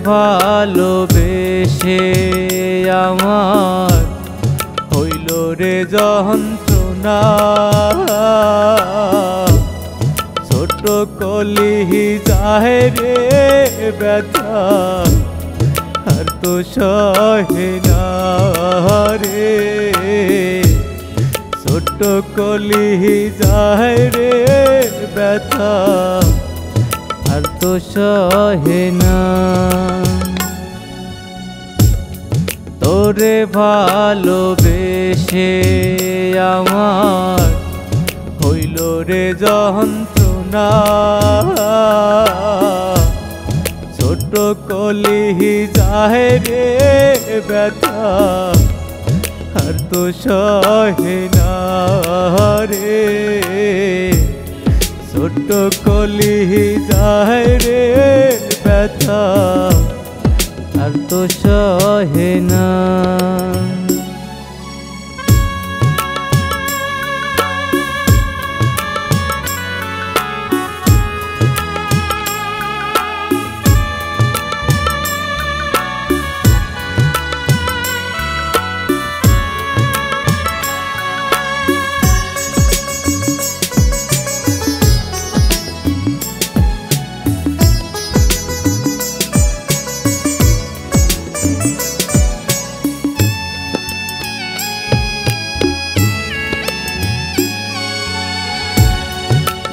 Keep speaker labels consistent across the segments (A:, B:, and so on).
A: ভালোবেসে আমার হইল রে যন্ত্রণা, ছোট কলি যায় রে ব্যথা আর তো সহে না রে, ছোট কলি যায় রে ব্যথা আর তো সহে না। তোরে ভালোবেসে আমার হইল রে যন্ত্রণা, ছোট কলি যায় রে ব্যথা আর তো সহে না রে, ছোট কলি যায় রে ব্যথা আর তো সহে না।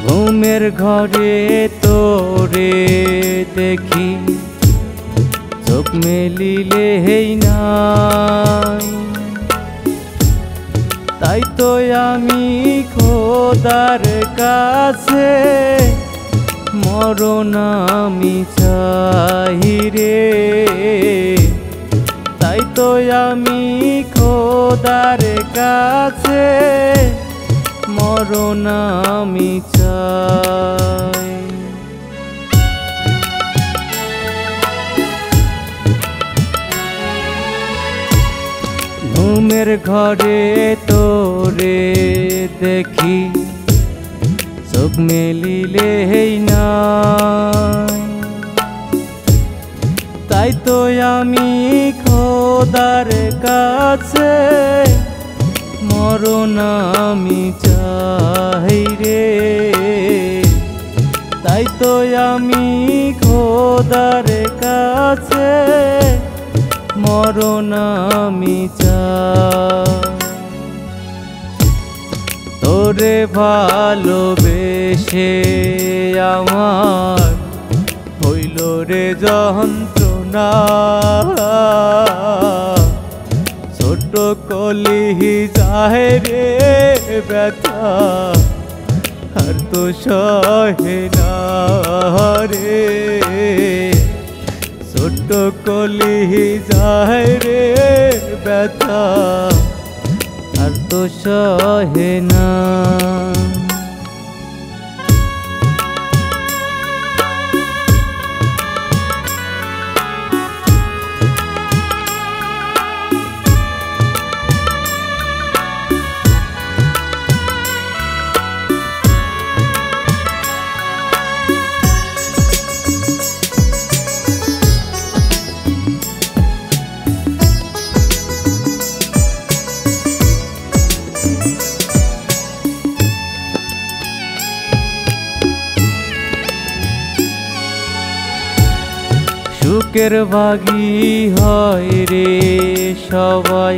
A: ঘুমের ঘরে তোরে দেখি, চোখ মেলিলে হেই নাই, তাই তো আমি খোদার কাছে মরণ আমি চাই রে, তাই তো আমি খোদার কাছে মরণ আমি চাই। ঘুমের ঘরে তোরে দেখি, চোখ মেলিলে হেই নাই, তাই তো আমি খোদার কাছে মরণ আমি চাই রে, তাই তো আমি খোদার কাছে মরণ আমি চাই। তোরে ভালোবেসে আমার হইল রে যন্ত্রণা, ছোট কলি যায় রে ব্যথা আর তো সহে না রে, ছোট কলি যায় রে ব্যথা আর তো সহে না। সুখের ভাগী হয় রে সবাই,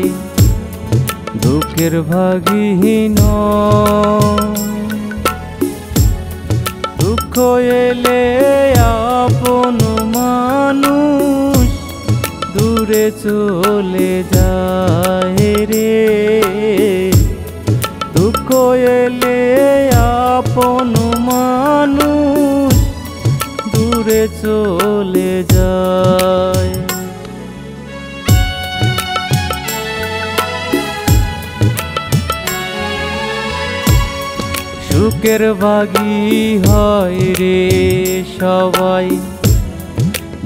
A: দুঃখের ভাগী নয়, দুঃখ এলে আপন মানুষ দূরে চলে যায় রে, দুঃখ এলে আপন মানুষ দূরে চলে যায়। সুখের ভাগী হয় রে সবাই,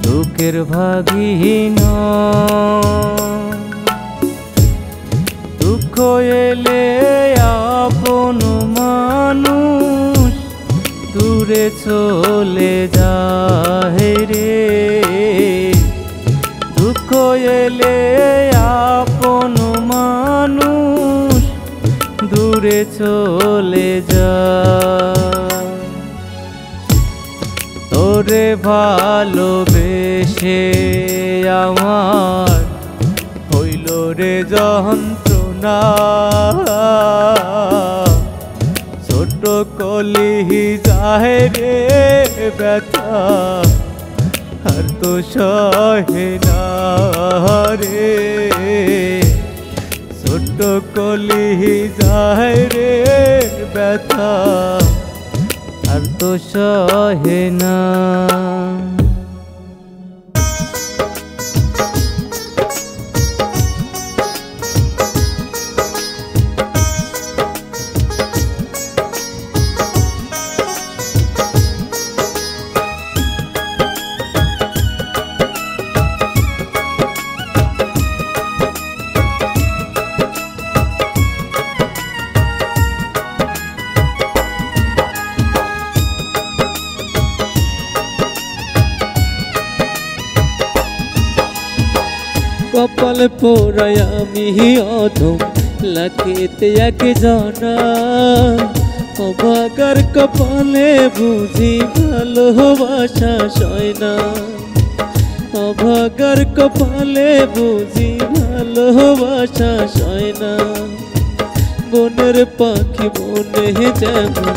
A: দুঃখের ভাগী নয়, দুঃখ এলে আপন মানুষ দূরে চলে যায় রে, এলে আপন মানুষ দূরে চলে যায়। তোরে ভালোবেসে আমার হইল রে যন্ত্রণা, ছোট কলি যায় রে ব্যথা আর তো সহে না রে, ছোট কলি যায় রে ব্যথা আর তো সহে না।
B: কপাল পোড়ায় আমি অধম লাখেতে এক জানা, অভাগার কপালে বুঝি ভালোবাসা সয় না, অভাগার কপালে বুঝি ভালোবাসা সয় না। বনের পাখি বনে যেমন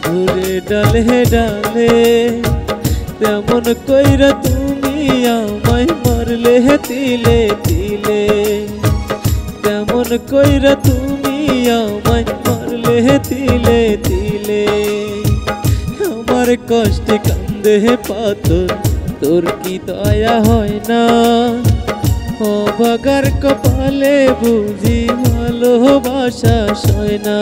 B: ঘুরে ডালে ডালে, তেমন কইরা তুমি আমায় মারলে তিলে তিলে, তেমন কইরা তুমি আমায় মারলে তিলে তিলে। আমার কষ্টে কান্দে পাথর তোর কি দয়া হয় না, অভাগার কপালে বুঝি ভালোবাসা সয় না,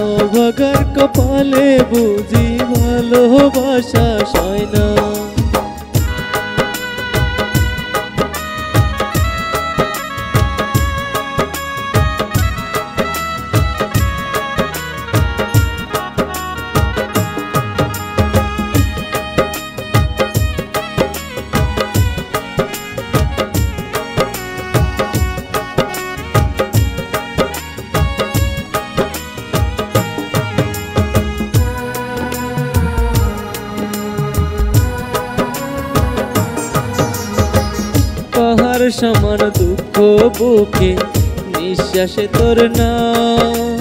B: অভাগার কপালে বুঝি ভালোবাসা সয় না। পাহাড় সমান দুঃখ বুকে নিঃশ্বাসে তোর নাম,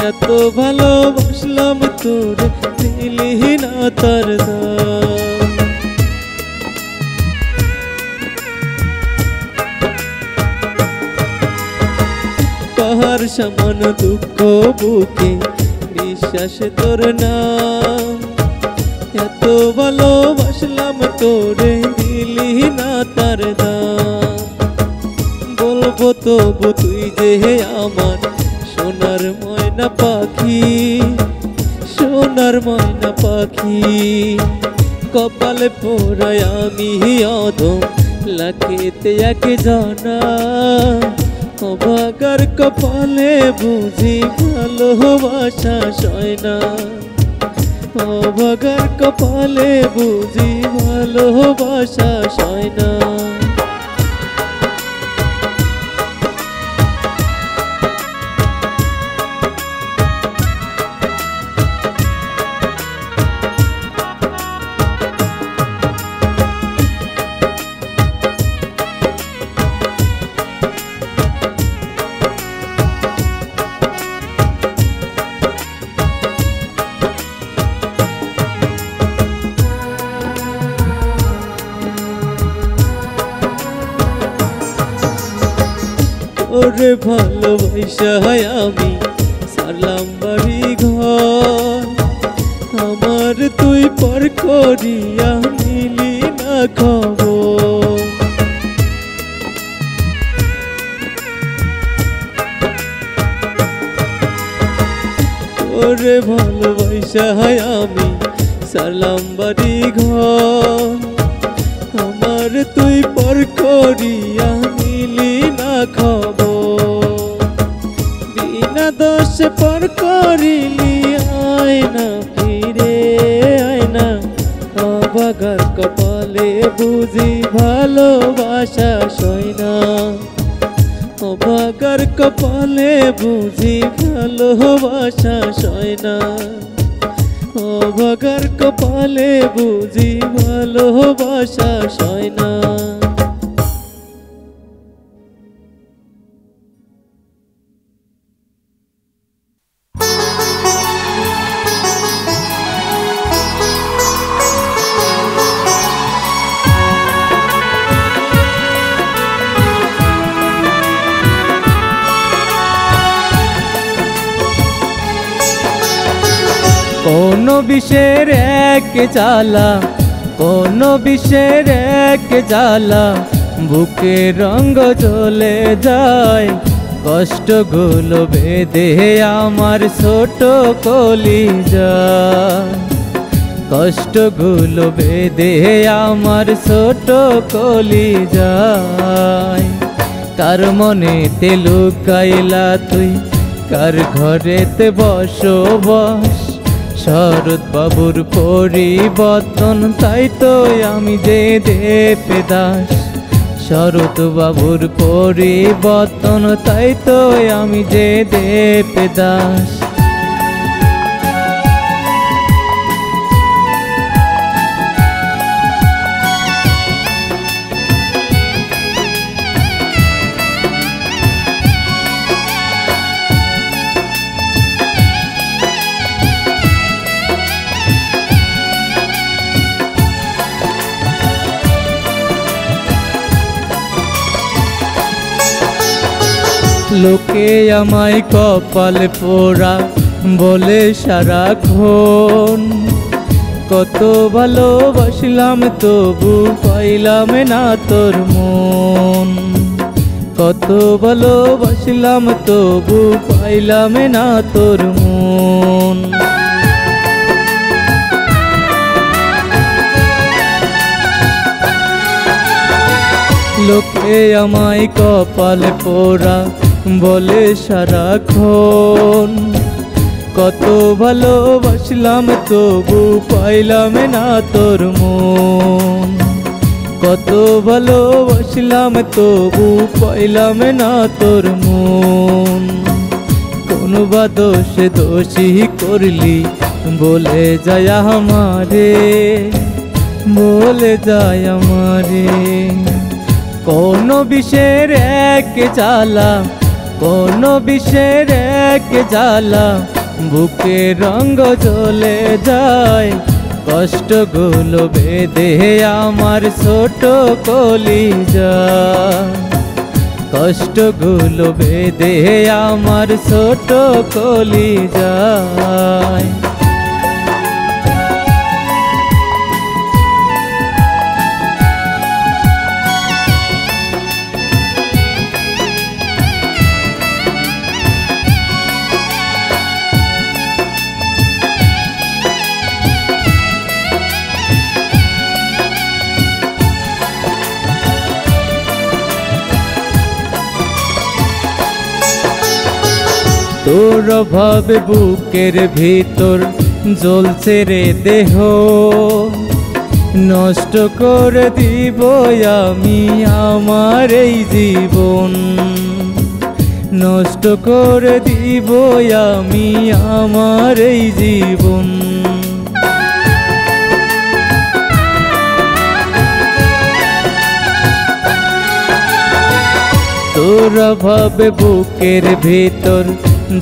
B: এত ভালোবাসলাম তোর দিলি না তার দাম। পাহাড় সমান দুঃখ বুকে নিঃশ্বাসে তোর নাম, এত ভালোবাসলাম তোরে দিলি না তার দাম। বলবো তবু তুই যে আমার সোনার ময়না পাখি, সোনার ময়না পাখি। কপালে পোড়ায় আমি অধম লাখেতে এক জানা, অভাগার কপালে বুঝি ভালোবাসা সয় না, অভাগার কপালে বুঝি ভালোবাসা সয় না। ওরে ভালোবাসা আমি সারলাম বাড়ি ঘর, আমার তুই পর করিয়া নিলি না খবর। ওরে ভালোবাসা আমি সারলাম বাড়ি ঘর, আমার তুই পর করিয়া নিলি না খবর। বিনা দোষ পর করিলি আয় না ফিরে আয় না, অভাগার কপালে রে বুঝি ভালোবাসা সয় না, অভাগার কপালে বুঝি ভালোবাসা সয় না, অভাগার কপালে বুঝি ভালোবাসা সয় না।
A: কোন বিষের এক জ্বালা, কোন বিষের এক জ্বালা, বুকে রঙ জ্বলে যায়, কষ্টগুলো বেঁধে আমার ছোট কলিজা, কষ্টগুলো বেঁধে আমার ছোট কলিজায়। কার মনেতে লুকাইলা তুই, কার ঘরেতে বসবাস, শরৎ বাবুর পরিবর্তন তাই তো আমি যে দেবদাস, শরৎ বাবুর পরিবর্তন তাই তো আমি যে দেবদাস। লোকে আমায় কপাল পোড়া বলে সারাক্ষণ, কত ভালোবাসলাম তবু পাইলাম না তোর মন, কত ভালোবাসলাম তবু পাইলাম না তোর মন। লোকে আমায় কপাল পোড়া বলে সারাক্ষণ, কত ভালোবাসলাম তবু পাইলাম না তোর মন, কত ভালোবাসলাম তবু পাইলাম না তোর মন। কোন বা দোষে দোষী করলি বলে যায় আমারে, বলে যায় আমারে। কোন বিষের এক জ্বালা, কোন বিষের এক জ্বালা, বুকে রঙ জ্বলে যায়, কষ্টগুলো বেঁধে আমার ছোট কলিজা, কষ্টগুলো বেঁধে আমার ছোট কলিজায়। তোর অভাবে বুকের ভিতর জ্বলছে রে দেহ, নষ্ট করে দিব আমি আমার এই জীবন, নষ্ট করে দিব আমি আমার এই জীবন। তোর অভাবে বুকের ভিতর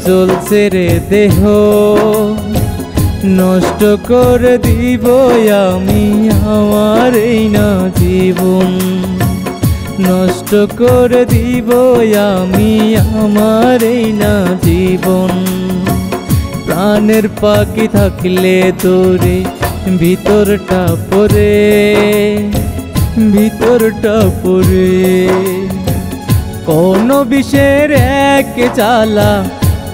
A: জ্বলছে রে দেহ, নষ্ট করে দিব আমি আমার এই না জীবন, নষ্ট করে দিব আমি আমার এই না জীবন। প্রাণের পাখি থাকলে তোরে ভিতরটা পরে, ভিতরটা পরে। কোন বিষের এক জ্বালা,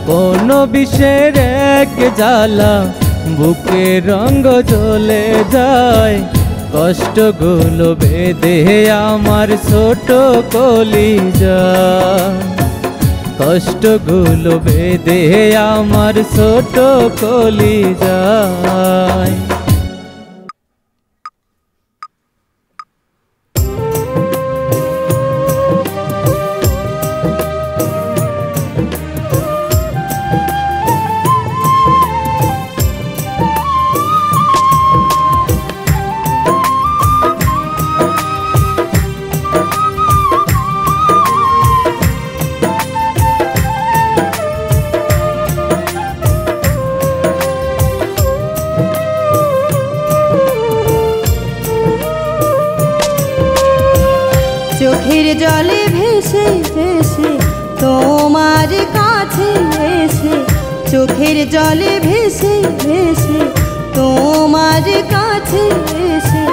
A: কোন বিষের এক জ্বালা, বুকে রঙ জ্বলে যায়, কষ্টগুলো বেঁধে আমার ছোট কলিজা, কষ্টগুলো বেঁধে আমার ছোট কলিজায়।
C: জলে ভেসে ভেসে তোমার কাছে এসে, চোখের জলে ভেসে ভেসে তোমার কাছে এসে,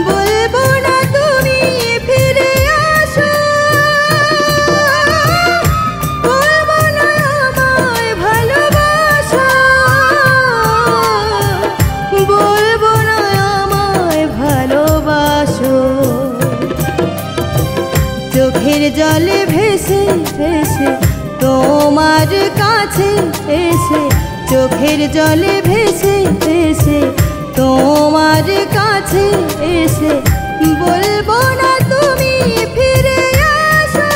C: বলবো না তুমি ফিরে আসো, বলবো না আমায় ভালোবাসো, বলবো না আমায় ভালোবাসো। চোখের জলে ভেসে ভেসে তোমার কাছে এসে, চোখের জলে ভেসে ভেসে তোমার কাছে এসে, বলবো না তুমি ফিরে আসো,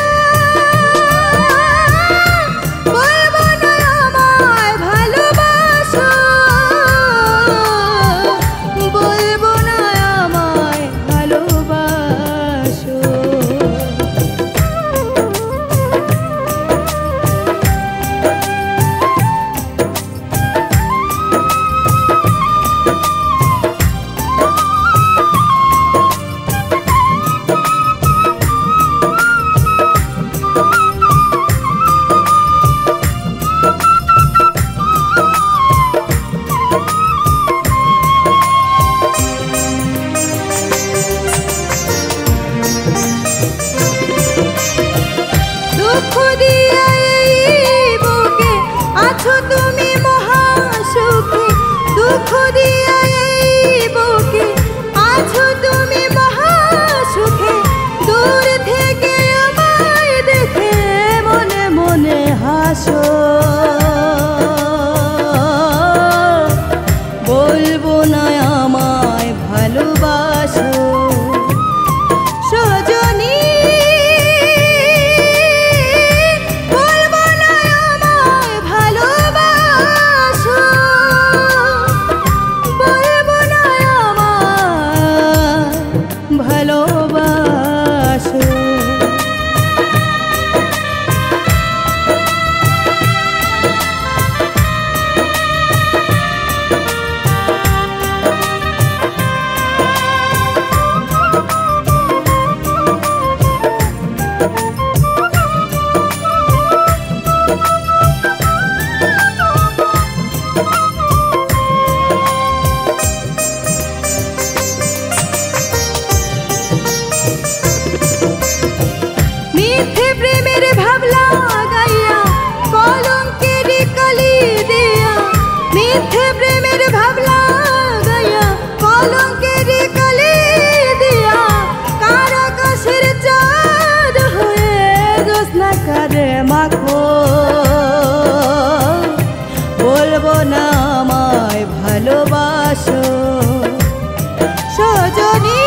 C: বলবো না আমায় ভালোবাসো, বলবো না আমায় ভালোবাসো। দুঃখ দিয়া এই বুকে আছো তুমি মহাসুখে, দুঃখ দিয়া এই বুকে আছো তুমি মহাসুখে, দূর থেকে আমায় দেখে মনে মনে হাসো, বলবো না আমায় ভালোবাসো। সজনী বলবো না আমায় ভালোবাসো, বলবো না আমায় ভালোবাসো। মিথ্যে প্রেমের ভাবলা গাইয়া কলঙ্কের কলি দিয়া, মিথ্যে প্রেমের ভাবলা গাইয়া কলঙ্কের কলি দিয়া, কার আকাশের চাঁদ হয়ে জ্যোৎস্না কাঁধে মাখো, বলবো না আমায় ভালোবাসো। সজনী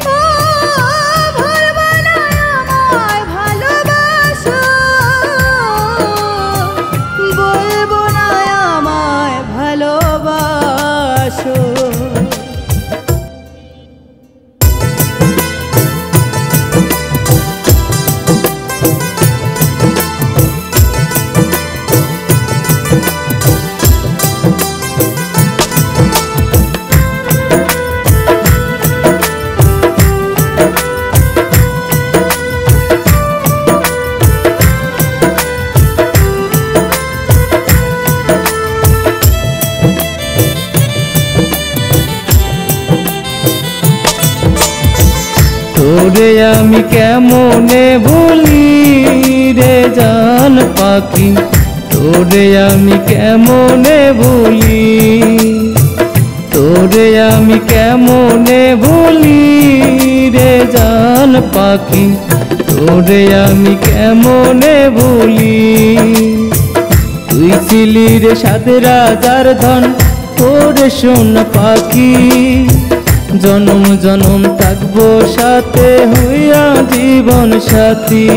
C: বলবো না আমায় ভালোবাসো, বলবো না আমায় ভালোবাসো।
A: তোরে আমি কেমনে ভুলি রে জান পাখি, তোরে আমি কেমনে ভুলি, তোরে আমি কেমনে ভুলি রে জান পাখি, তোরে আমি কেমনে ভুলি। তুই ছিলি রে সাত রাজার ধন, তোরে সোনা পাখি, জনম জনম থাকবো সাথে হইয়া জীবন সাথী,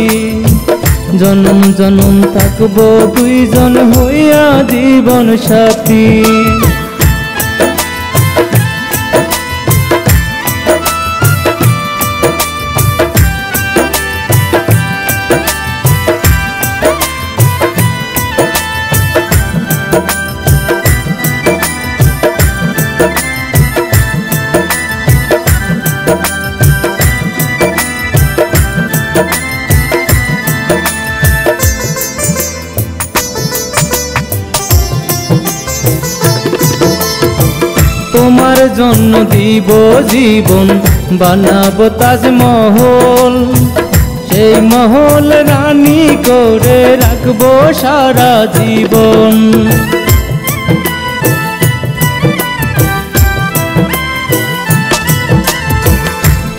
A: জনম জনম থাকবো দুইজন হইয়া জীবন সাথী। জন্য দিব জীবন, বানাবো তাজমহল। সেই মহল রানী করে রাখবো সারা জীবন।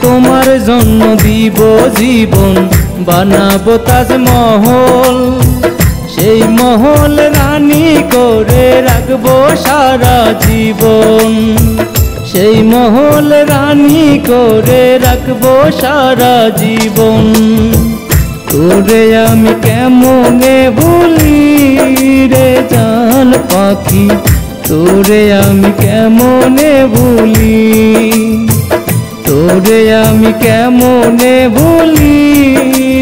A: তোমার জন্য দিব জীবন, বানাবো তাজমহল। সেই মহল রানী করে রাখবো সারা জীবন। সেই মহল রানী করে রাখবো সারা জীবন। তোরে আমি কেমনে ভুলি রে জান পাখি, তোরে আমি কেমনে ভুলি, তোরে আমি কেমনে ভুলি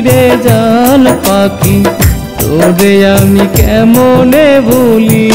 A: রে জান পাখি, তোরে আমি কেমনে ভুলি।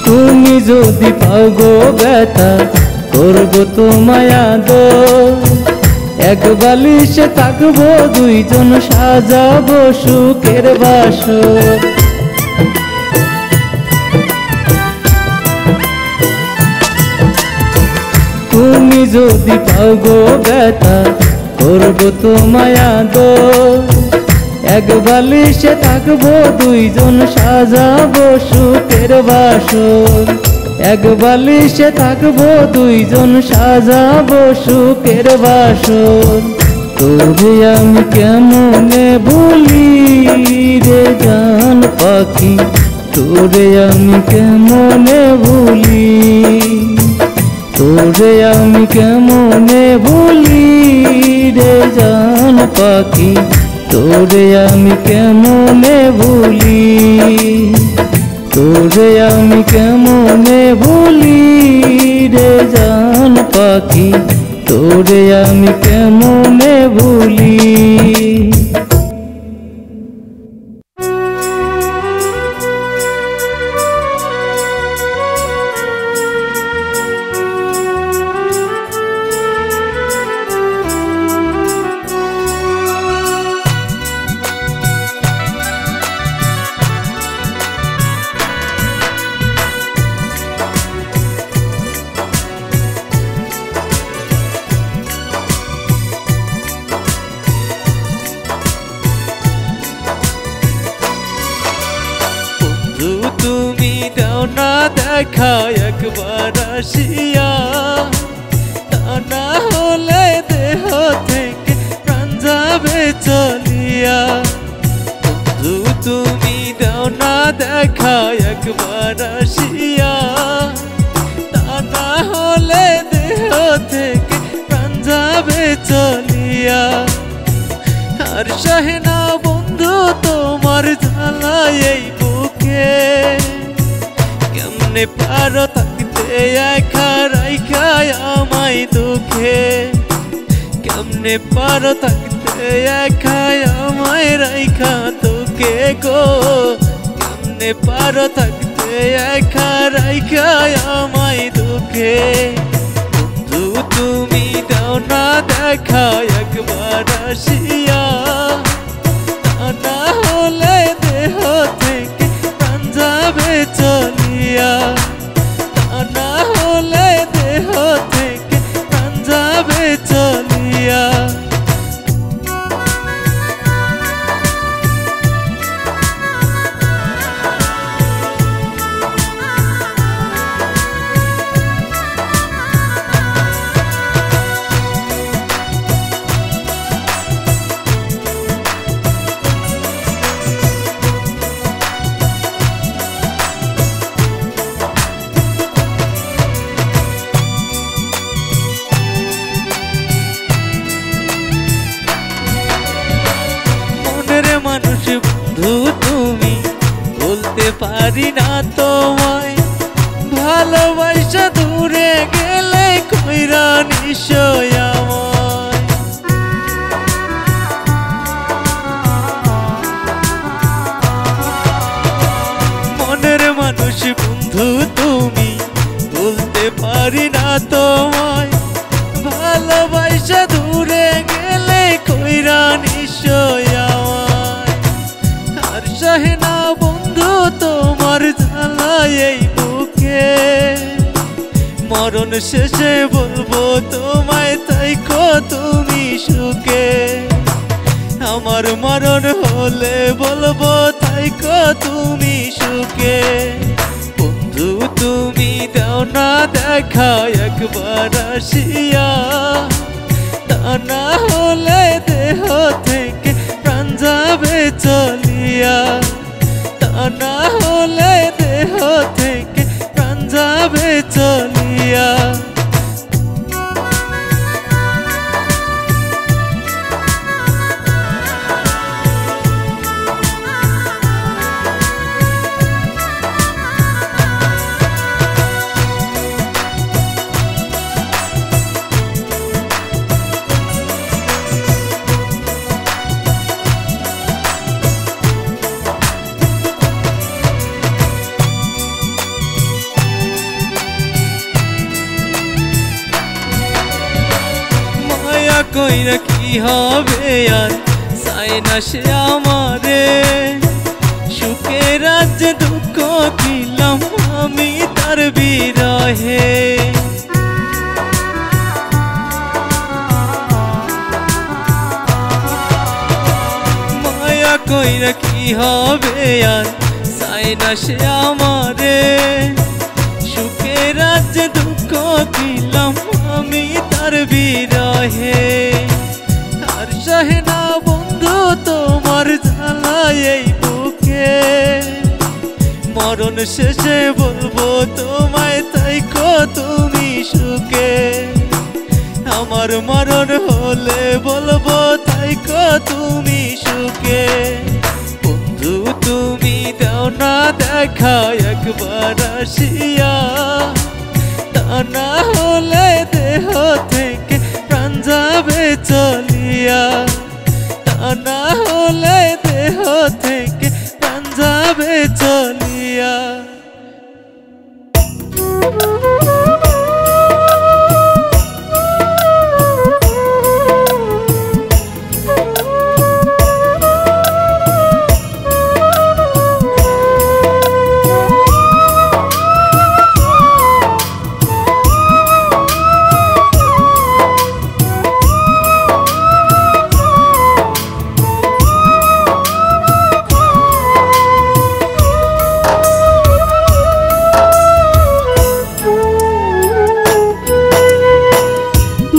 A: তুমি যদি পাও গো ব্যথা, করবো তোমায় আদর। এক বালিশে থাকবো দুইজন, সাজাবো সুখের বাসর। তুমি যদি পাও গো ব্যথা, করবো তোমায় আদর। এক বালিশে থাকবো দুইজন, সাজাবো সুখের বাসর। এক বালিশে থাকবো দুইজন, সাজাবো সুখের বাসর। তোরে আমি কেমনে ভুলি রে জান পাখি, তোরে আমি কেমনে ভুলি, তোরে আমি কেমনে ভুলি রে জান পাখি, তোরে আমি কেমনে ভুলি, তোরে আমি কেমনে ভুলি রে জান পাখি, তোরে আমি কেমনে ভুলি।
B: তুমি দাও না দেখা একবার আসিয়া, তা না হলে দেহ থেকে প্রাণ যাবে চলিয়া। বন্ধু তুমি দাও না দেখা একবার আসিয়া, তা না হলে দেহ থেকে প্রাণ যাবে চলিয়া। আর সহে না বন্ধু তোমার জ্বালা এই বুকে, কেমনে পারো থাকতে একা রাইখা আমায় দুঃখে, কেমনে পারো থাকতে একা আমায় রাইখা তোকে গো, কেমনে পারো থাকতে একা রাইখা আমায় দুঃখে। বন্ধু তুমি দাও না দেখা একবার আসিয়া, তা না হলে দেহ থেকে প্রাণ যাবে চলিয়া, তা না হলে দেহ থেকে প্রাণ যাবে চলিয়া। মানুষ বন্ধু তুমি বলতে পারি না তোমায়, ভালোবাসা দূরে গেলে কইরা নিশ্চয় আমায়। মনের মানুষ বন্ধু তুমি, বলতে পারি না তোমায়। ভালোবাসা দূরে গেলে কইরা নিশ্চয় আমায়। আর সহে না বন্ধু তোমার জ্বালায় এই বুকে, মরণ শেষে বলবো তোমায় তাইকো তুমি সুখে। আমার মরণ হলে বলবো তাইকো তুমি সুখে। বন্ধু তুমি দাও না দেখা একবার আসিয়া, তা না হলে দেহ থেকে প্রাণ যাবে চলিয়া। তা না হলে দেহ থেকে প্রাণ যাবে চলিয়া। কইরা কি হবে আর চাই না সে আমারে। সুখে রাজ্যে দুঃখ কিলাম আমি তার বিরহে। মায়া কইরা কি হবে আর চাই না সে আমারে। সুখে রাজ্যে দুঃখ কিলাম আমি তার বিরহে। আর সহে না বন্ধু তোমার জ্বালায় এই বুকে, মরণ শেষে বলবো তোমায় তাইকো তুমি সুখে। আমার মরণ হলে বলবো তাইকো তুমি সুখে। বন্ধু তুমি দাও না দেখা একবার আসিয়া, তা না হলে দেহ থেকে প্রাণ যাবে চলিয়া। তা না হলে দেহ থেকে প্রাণ যাবে চলিয়া।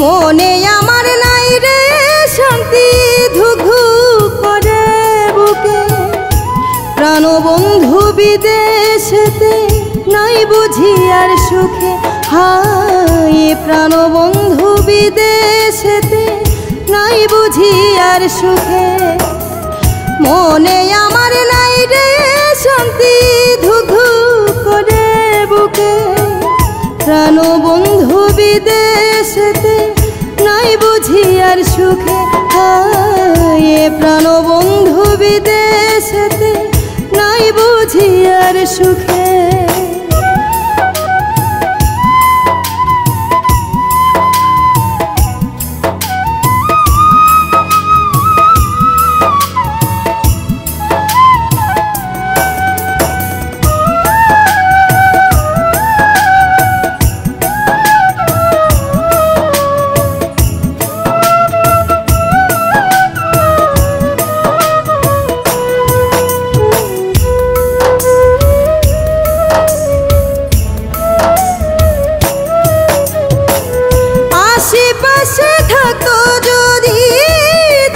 C: মনে আমার নাই রে শান্তি, ধুঘু করে বুকে। প্রাণবন্ধু বিদেশেতে নাই বুঝি আর সুখে। হায় প্রাণবন্ধু বিদেশেতে নাই বুঝি আর সুখে। মনে আমার নাই রে শান্তি, ধুঘু করে বুকে। প্রাণবন্ধু বিদেশেতে নাই বুঝি আর সুখে। হায় প্রাণবন্ধু বিদেশেতে নাই বুঝি আর সুখে। আশেপাশে থাকতো যদি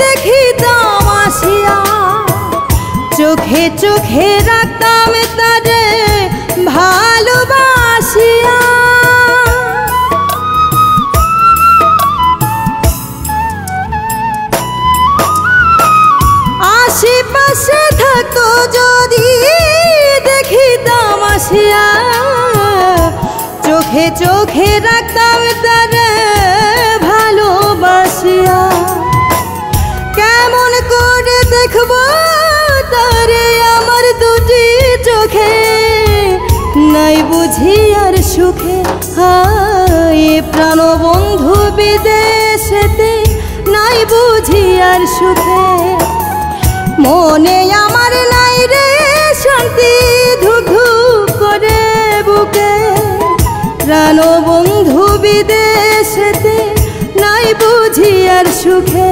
C: দেখিতাম আসিয়া, চোখে চোখে রাখতাম তারে ভালোবাসিয়া। আশেপাশে থাকতো যদি দেখিতাম আসিয়া, চোখে রাখতাম তারে ভালোবাসিয়া, কেমন করে দেখবো তারে আমার দুটি চোখে, নাই বুঝি আর সুখে। হায় প্রাণ বন্ধু বিদেশেতে, নাই বুঝি আর সুখে। মনে আমার নাই রে শান্তি, ধুক ধুক করে বুকে, প্রাণ বন্ধু বিদেশেতে, নাই বুঝি আর সুখে।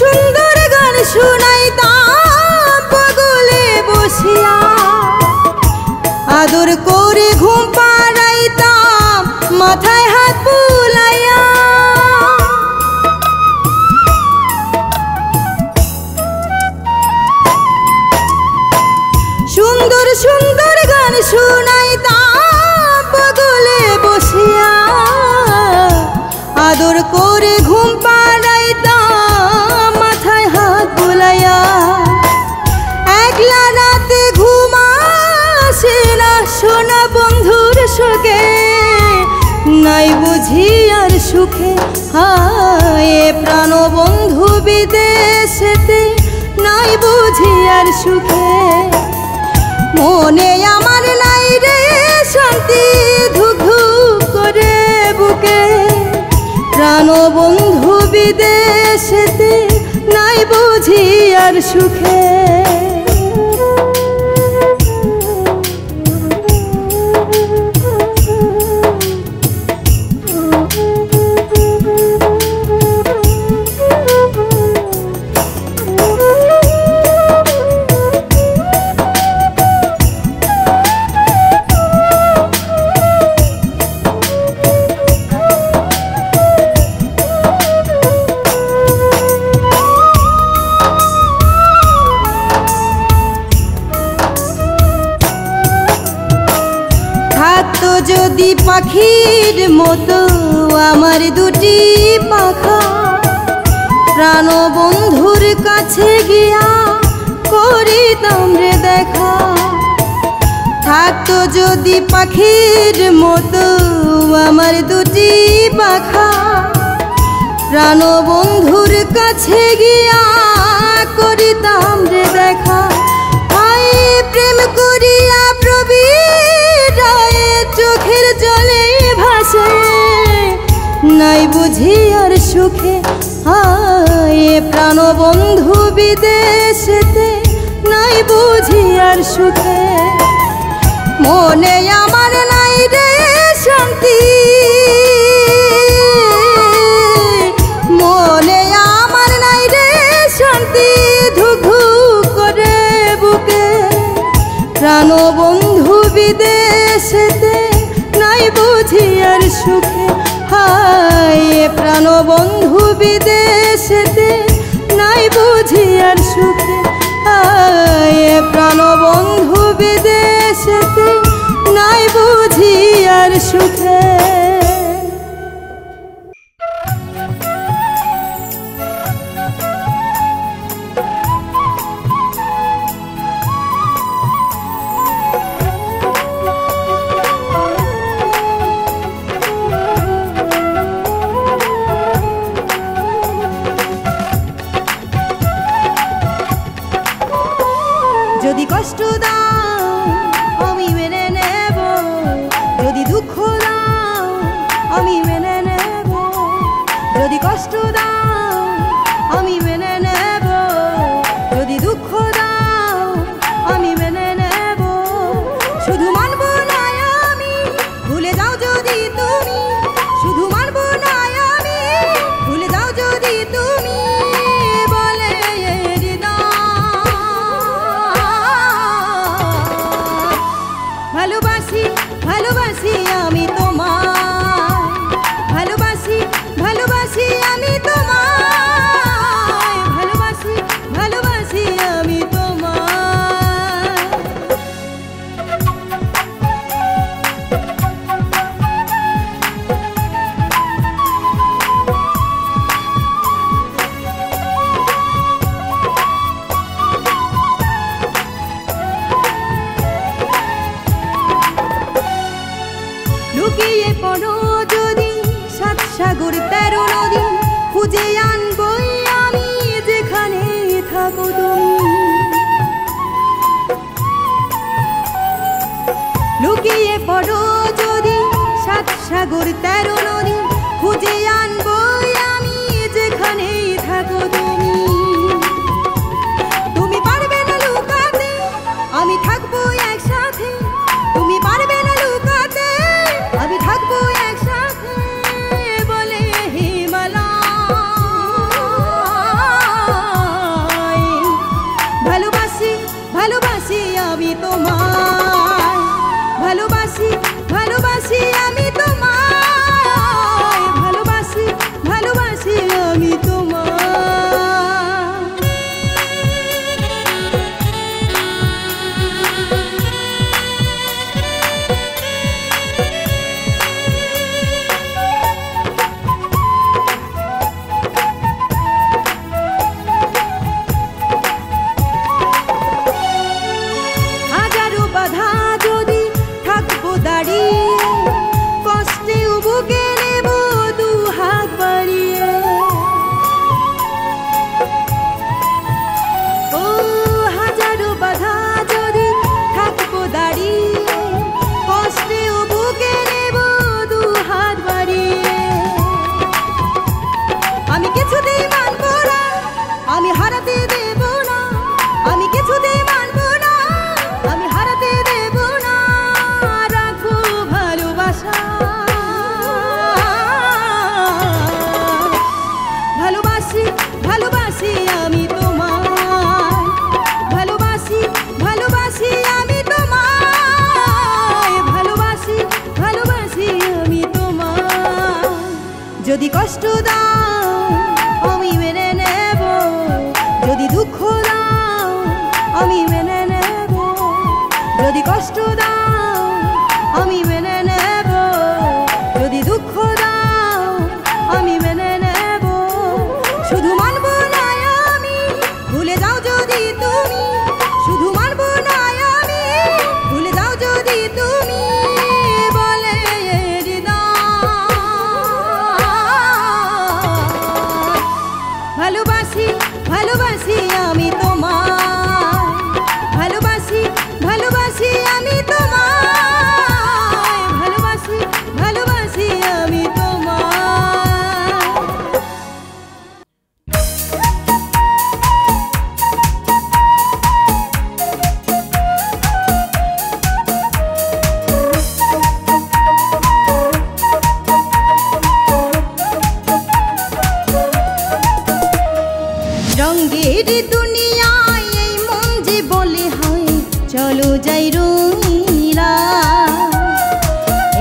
C: সুন্দর গান শুনাইতাম পাগলে বসিয়া, আদর করে ঘুম পাড়াইতাম মাথায় হাত বুলাইয়া। সুন্দর সুন্দর গান শুনাইতাম পাগলে বসিয়া, আদর করে ঘুম পাড়াইতাম মাথায় হাত বুলাইয়া। একলা রাতে ঘুম আসে না সোনা বন্ধুর শোকে, নাই বুঝি আর সুখে। হায় প্রাণ বন্ধু বিদেশেতে, নাই বুঝি আর সুখে। মনে আমার নাই রে শান্তি, ধুক ধুক করে বুকে, প্রাণ বন্ধু বিদেশেতে, নাই বুঝি আর সুখে। যদি পাখির মতো আমার দুটি পাখা, প্রাণ বন্ধুর কাছে গিয়া করিতাম রে দেখা। থাকতো যদি পাখির মতো আমার দুটি পাখা, প্রাণ বন্ধুর কাছে গিয়া করিতাম রে দেখা। হায় প্রেম করিয়া প্রবীরায় চোখের জলে ভাসে, নাই বুঝি আর সুখে। হায় প্রাণ বন্ধু বিদেশেতে, নাই বুঝি আর সুখে। মনে আমার নাই রে শান্তি, মনে আমার নাই রে শান্তি, ধুক ধুক করে বুকে, প্রাণ বন্ধু বিদেশেতে, নাই বুঝি আর সুখে। হায় প্রাণ বন্ধু বিদেশেতে, নাই বুঝি আর সুখে। হায় প্রাণ বন্ধু বিদেশেতে, নাই বুঝি আর সুখে। যদি কষ্ট দাও আমি মেনে নেব, যদি দুঃখ দাও সাগর 13 নদী খুঁজে আনবই আমি যেখানে থাকো তুমি। লুকিয়ে পড়ো যদি 7 সাগর 13 নদী খুঁজে আনবই আমি যেখানে থাকো তুমি। তুমি পারবে না লুকাতে আমি থাকবো একসাথে, তুমি পারবে না লুকাতে আমি থাকবো একসাথে বলে হিমালয়। ভালোবাসি ভালোবাসি আমি তোমায়, ভালোবাসি ভালোবাসি আমি তোমায়, ভালোবাসি ভালোবাসি আমি তোমায়। হাজারো বাধা যদি থাকবো দাঁড়িয়ে, কষ্টে বুকে নেব 2 হাত বাড়িয়ে। ও হাজারো বাধা যদি থাকবো দাঁড়িয়ে, কষ্টে বুকে নেব 2 হাত বাড়িয়ে। আমি কিছুতেই মানবো না, আমি হারাতে দেব না, আমি কিছুতেই মানবো না, আমি হারাতে দেব না। রাখো ভালোবাসা, ভালোবাসি ভালোবাসি আমি তোমায়, ভালোবাসি ভালোবাসি আমি তোমায়, ভালোবাসি ভালোবাসি আমি তোমায়। যদি কষ্ট দাও আমি মেনে নেব, যদি দুঃখ দাও আমি মেনে নেব, যদি কষ্ট দাও আমি মেনে নেব, যদি দুঃখ দাও আমি মেনে নেব। শুধু মানবো না আমি ভুলে যাও যদি তুমি, শুধু মানবো না আমি ভুলে যাও যদি তুমি বলে হৃদয়। ভালোবাসি ভালোবাসি আমি তোমায়, ভালোবাসি ভালোবাসি আমি তোমায়, ভালোবাসি ভালোবাসি আমি তোমায়। রঙের দুনিয়ায় এই মন যে বলে হয় চলো যাই রঙিলা,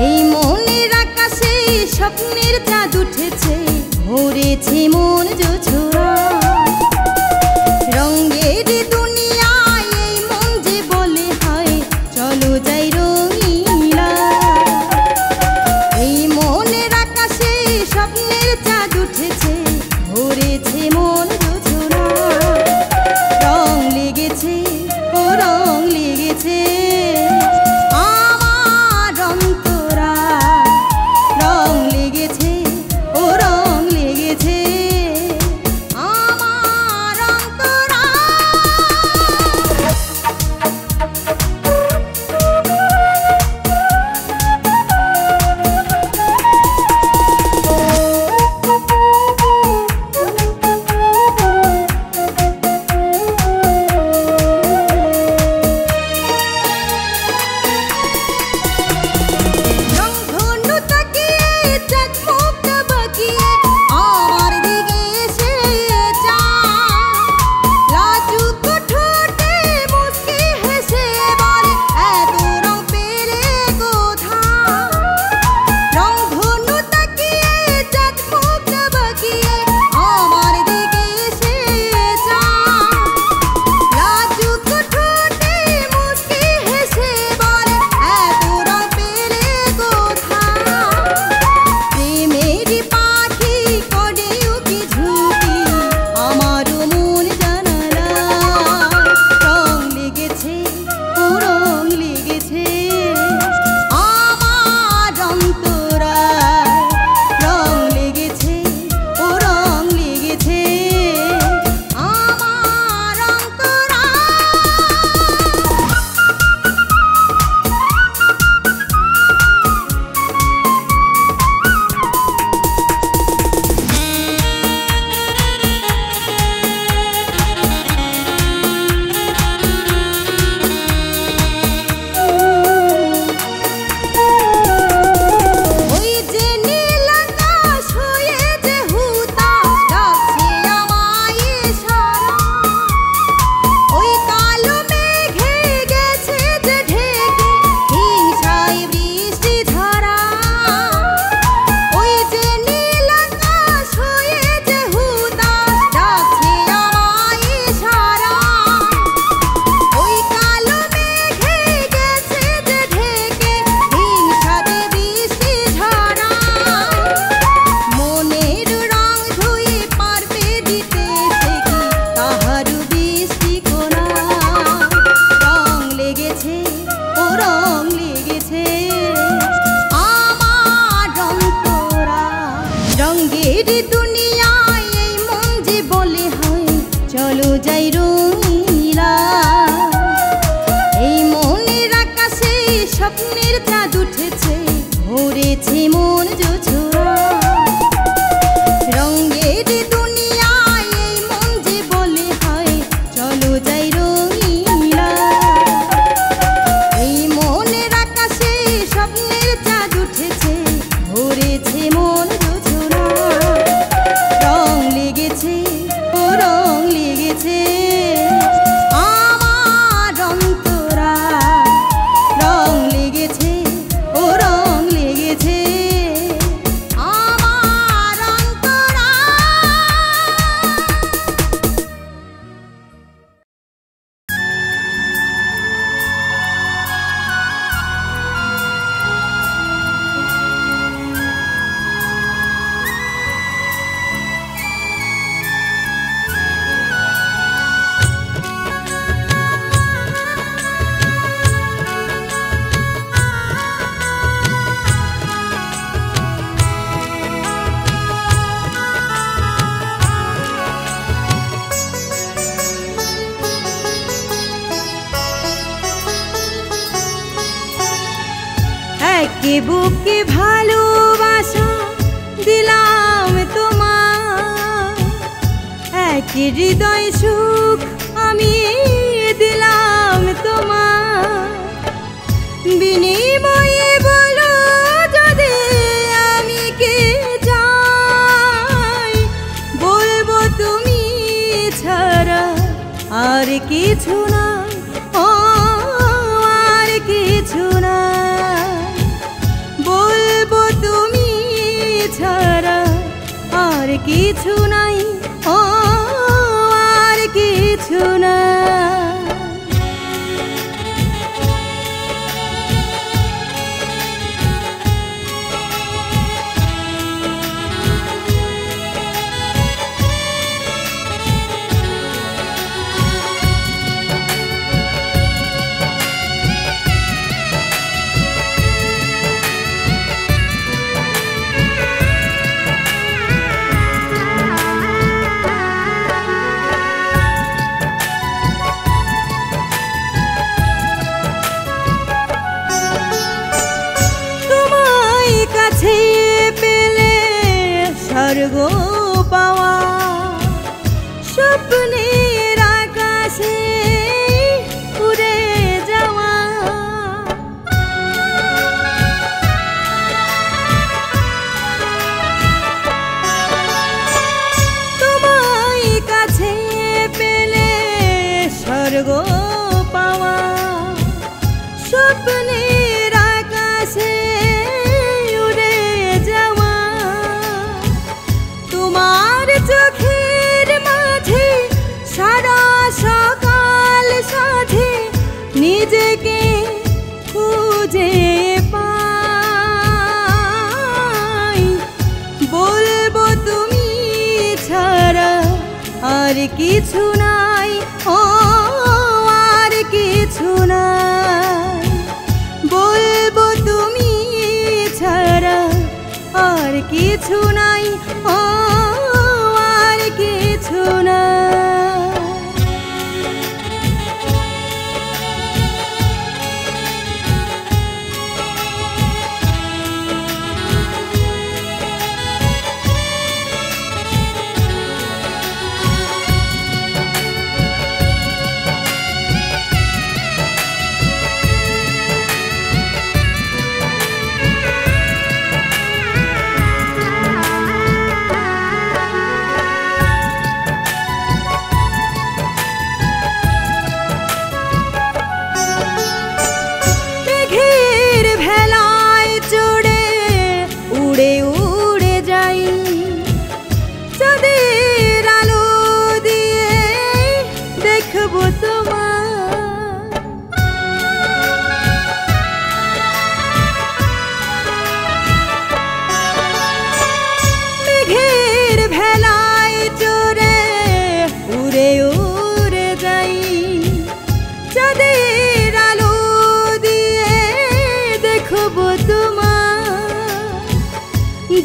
C: এই মনের আকাশে স্বপ্নের চাঁদ উঠেছে, ভরেছে মন জোছরা। রঙের দুনিয়ায় এই মন যে বলে হয় চলো যাই রঙিলা, এই মনের আকাশে স্বপ্নের চাঁদ উঠেছে, ভরেছে মন জোছরা। রং লেগেছে ও রং লেগেছে আমার অন্তরা, রং লেগেছে ও রং লেগেছে একে বুকে ভালোবাসা দিলাম তোমার, এক হৃদয় সুখ আমি দিলাম তোমার। বিনিময়ে বলো যদি আমি কে চাই, বলবো তুমি ছাড়া আর কিছু না, ও আর কিছু না। বলবো তুমি ছাড়া আর কিছু নাই, ও আর কিছু না। স্বর্গ পাওয়া স্বপ্নের আকাশে উড়ে যাওয়া, তোমায় কাছে পেলে স্বর্গ পাওয়া স্বপ্নের আকাশে উড়ে যাওয়া। তোমার চোখের মাঝে সারা সকাল সাথে নিজেকে খুঁজে পাই, বলবো তুমি ছাড়া আর কিছু নাই, ও আর কিছু নাই। বলবো তুমি ছাড়া আর কিছু নাই, ও আর কিছু না।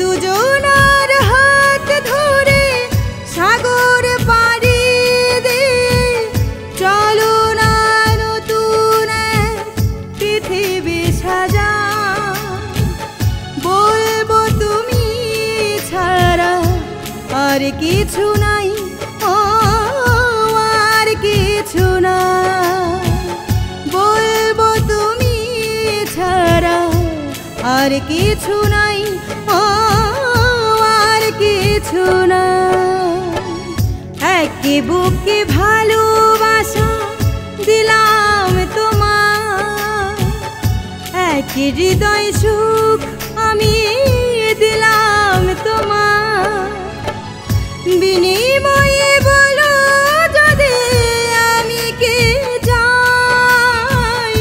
C: দুজনার হাত ধরে সাগর পাড়ি দিয়ে চলো না নতুন পৃথিবী সাজা। বলবো তুমি ছাড়া আর কিছু নাই, ও আর কিছু না। বলবো তুমি ছাড়া আর কিছু নাই, ও আর কিছু না। একে বুকে ভালোবাসা দিলাম তোমার, এক হৃদয় সুখ আমি দিলাম তোমার। বিনিময়ে বলো যদি আমি কে চাই,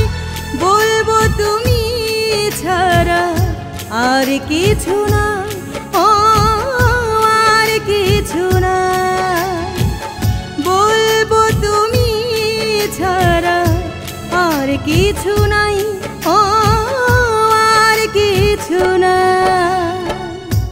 C: বলবো তুমি ছাড়া আর কিছু না, ও আর কিছু না। বলবো তুমি ছাড়া আর কিছু নাই, ও